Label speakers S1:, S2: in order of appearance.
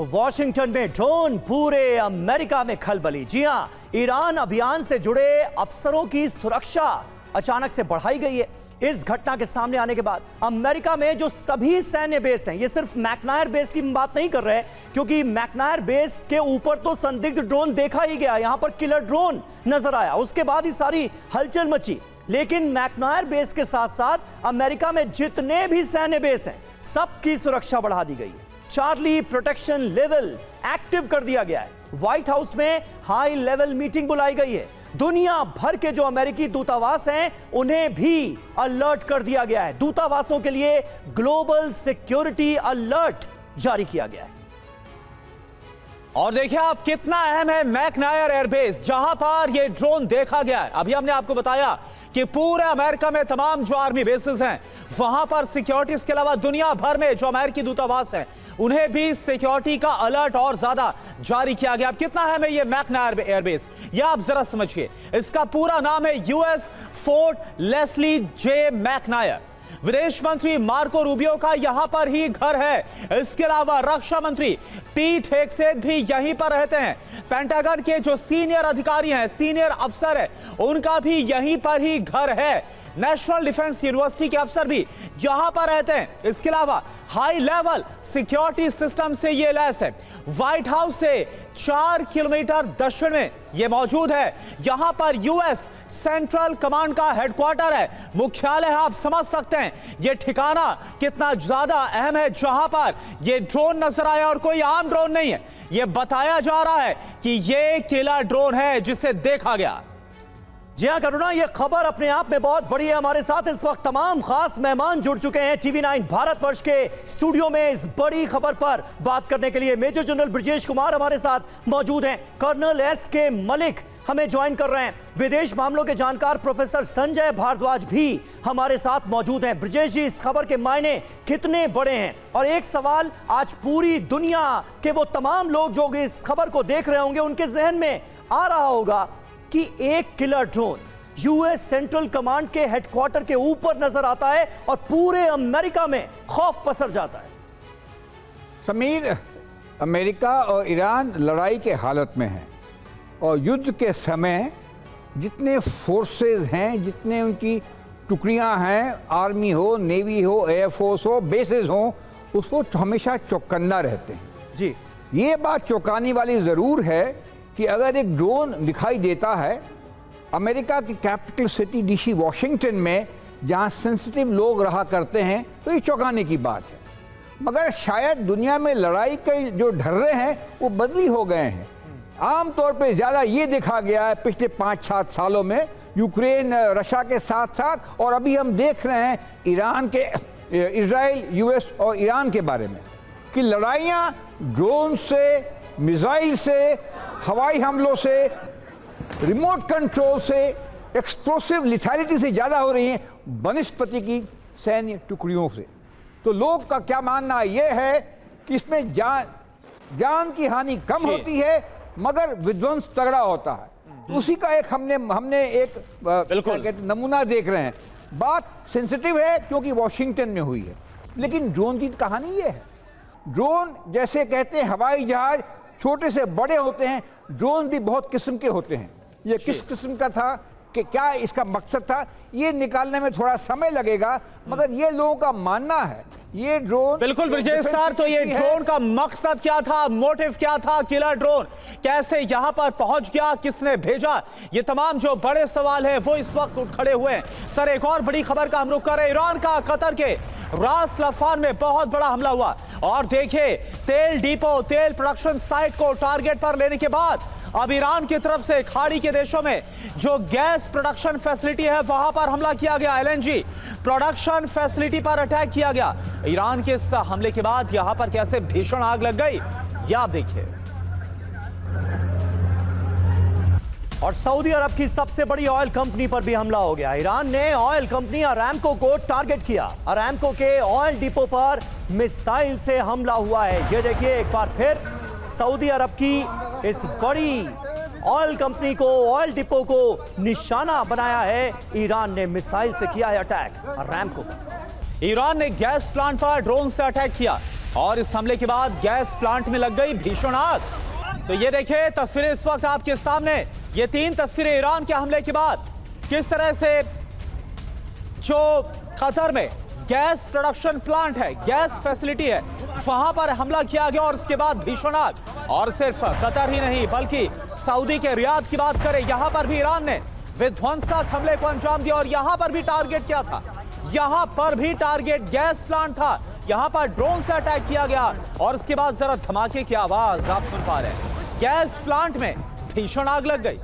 S1: Washington में drone, पूरे America में खलबली। जी हां, ईरान अभियान से जुड़े अफसरों की सुरक्षा अचानक से बढ़ाई गई है। इस घटना के सामने आने के बाद अमेरिका में जो सभी सैन्य बेस हैं, ये सिर्फ मैकनायर बेस की बात नहीं कर रहे, क्योंकि मैकनायर बेस के ऊपर तो संदिग्ध ड्रोन देखा ही गया, यहां पर किलर ड्रोन नजर आया, उसके बाद ही सारी हलचल मची। लेकिन मैकनायर बेस के साथ साथ अमेरिका में जितने भी सैन्य बेस हैं, सबकी सुरक्षा बढ़ा दी गई है। चार्ली प्रोटेक्शन लेवल एक्टिव कर दिया गया है। व्हाइट हाउस में हाई लेवल मीटिंग बुलाई गई है। दुनिया भर के जो अमेरिकी दूतावास हैं, उन्हें भी अलर्ट कर दिया गया है। दूतावासों के लिए ग्लोबल सिक्योरिटी अलर्ट जारी किया गया है।
S2: और देखिए आप, कितना अहम है मैकनायर एयरबेस, जहां पर यह ड्रोन देखा गया है। अभी हमने आपको बताया कि पूरे अमेरिका में तमाम जो आर्मी बेसिस हैं, वहां पर सिक्योरिटी के अलावा दुनिया भर में जो अमेरिकी दूतावास हैं, उन्हें भी सिक्योरिटी का अलर्ट और ज्यादा जारी किया गया। अब कितना अहम है ये मैकनायर एयरबेस, यह आप जरा समझिए। इसका पूरा नाम है यूएस फोर्ट लेस्ली जे मैकनायर। विदेश मंत्री मार्को रूबियो का यहां पर ही घर है। इसके अलावा रक्षा मंत्री पीट हेगसेथ भी यहीं पर रहते हैं। पेंटागन के जो सीनियर अधिकारी हैं, सीनियर अफसर हैं, उनका भी यहीं पर ही घर है। नेशनल डिफेंस यूनिवर्सिटी के अफसर भी यहां पर रहते हैं। इसके अलावा हाई लेवल सिक्योरिटी सिस्टम से यह लैस है। व्हाइट हाउस से 4 किलोमीटर दक्षिण में यह मौजूद है। यहां पर यूएस सेंट्रल कमांड का हेडक्वार्टर है, मुख्यालय है। आप समझ सकते हैं यह ठिकाना कितना ज्यादा अहम है, जहां पर यह ड्रोन नजर आया। और कोई आम ड्रोन नहीं है, यह बताया जा रहा है कि यह किलर ड्रोन है जिसे देखा गया।
S1: जी हां करुणा, यह खबर अपने आप में बहुत बड़ी है। हमारे साथ इस वक्त तमाम खास मेहमान जुड़ चुके हैं टीवी 9 भारतवर्ष के स्टूडियो में इस बड़ी खबर पर बात करने के लिए। मेजर जनरल ब्रजेश कुमार हमारे साथ मौजूद हैं, कर्नल एस.के. मलिक हमें ज्वाइन कर रहे हैं, विदेश मामलों के जानकार प्रोफेसर संजय भारद्वाज भी हमारे साथ मौजूद हैं। ब्रजेश जी, इस खबर के मायने कितने बड़े हैं? और एक सवाल आज पूरी दुनिया के वो तमाम लोग जो इस खबर को देख रहे होंगे, उनके जहन में आ रहा होगा कि एक killer drone US central command के हेडक्वार्टर के ऊपर नजर आता है और पूरे अमेरिका में खौफ पसर जाता है।
S3: समीर, अमेरिका और ईरान लड़ाई के हालत में है और युद्ध के समय जितने फोर्सेस हैं, जितने उनकी टुकड़ियां हैं, आर्मी हो, नेवी हो, एयरफोर्स हो, बेसेस हो, उसको हमेशा चौकन्ना रहते हैं।
S1: जी,
S3: ये बात चौंकाने वाली ज़रूर है कि अगर एक ड्रोन दिखाई देता है अमेरिका की कैपिटल सिटी डीसी वॉशिंगटन में, जहां सेंसिटिव लोग रहा करते हैं, तो ये चौंकाने की बात है। मगर शायद दुनिया में लड़ाई के जो ढर्रे हैं वो बदली हो गए हैं। आमतौर पे ज़्यादा ये देखा गया है पिछले 5-7 सालों में, यूक्रेन रशिया के साथ साथ, और अभी हम देख रहे हैं ईरान के, इजराइल, यूएस और ईरान के बारे में, कि लड़ाइयाँ ड्रोन से, मिसाइल से, हवाई हमलों से, रिमोट कंट्रोल से, एक्सप्लोसिव लिथैलिटी से ज़्यादा हो रही हैं बनस्पति की सैन्य टुकड़ियों से। तो लोग का क्या मानना ये है कि इसमें जान की हानि कम होती है मगर विध्वंस तगड़ा होता है। तो उसी का एक हमने एक नमूना देख रहे हैं। बात सेंसिटिव है क्योंकि वॉशिंगटन में हुई है, लेकिन ड्रोन की कहानी ये है। ड्रोन जैसे कहते हैं हवाई जहाज छोटे से बड़े होते हैं, ड्रोन भी बहुत किस्म के होते हैं। ये किस किस्म का था, कि क्या इसका मकसद था, ये निकालने में थोड़ा समय लगेगा, मगर ये लोगों का मानना है ये ड्रोन।
S2: बिल्कुल ब्रजेश सर, तो ये ड्रोन का मकसद क्या था, मोटिव क्या था, किलर ड्रोन कैसे यहां पर पहुंच गया, किसने भेजा, ये तमाम जो बड़े सवाल है वो इस वक्त उठ खड़े हुए हैं। सर, एक और बड़ी खबर का हम रुख कर रहे हैं। ईरान का कतर के रास लफान में बहुत बड़ा हमला हुआ और देखिए तेल डिपो, तेल प्रोडक्शन साइट को टारगेट पर लेने के बाद अब ईरान की तरफ से खाड़ी के देशों में जो गैस प्रोडक्शन फैसिलिटी है, वहां पर हमला किया गया। एलएनजी प्रोडक्शन फैसिलिटी पर अटैक किया गया। ईरान के इस हमले के बाद यहां पर कैसे भीषण आग लग गई, यह आप देखिए।
S1: और सऊदी अरब की सबसे बड़ी ऑयल कंपनी पर भी हमला हो गया। ईरान ने ऑयल कंपनी अरामको को टारगेट किया। अरामको के ऑयल डिपो पर मिसाइल से हमला हुआ है। ये देखिए, एक बार फिर सऊदी अरब की इस बड़ी ऑयल कंपनी को, ऑयल डिपो को निशाना बनाया है। ईरान ने मिसाइल से किया है अटैक अरामको पर।
S2: ईरान ने गैस प्लांट पर ड्रोन से अटैक किया और इस हमले के बाद गैस प्लांट में लग गई भीषण आग। तो ये देखिए तस्वीरें इस वक्त आपके सामने, ये 3 तस्वीरें ईरान के हमले के बाद किस तरह से जो कतर में गैस प्रोडक्शन प्लांट है, गैस फैसिलिटी है, वहां पर हमला किया गया और उसके बाद भीषण आग। और सिर्फ कतर ही नहीं बल्कि सऊदी के रियाद की बात करें, यहां पर भी ईरान ने विध्वंसक हमले को अंजाम दिया और यहां पर भी टारगेट क्या था, यहां पर भी टारगेट गैस प्लांट था। यहां पर ड्रोन से अटैक किया गया और उसके बाद जरा धमाके की आवाज आप सुन पा रहे हैं, गैस प्लांट में भीषण आग लग गई।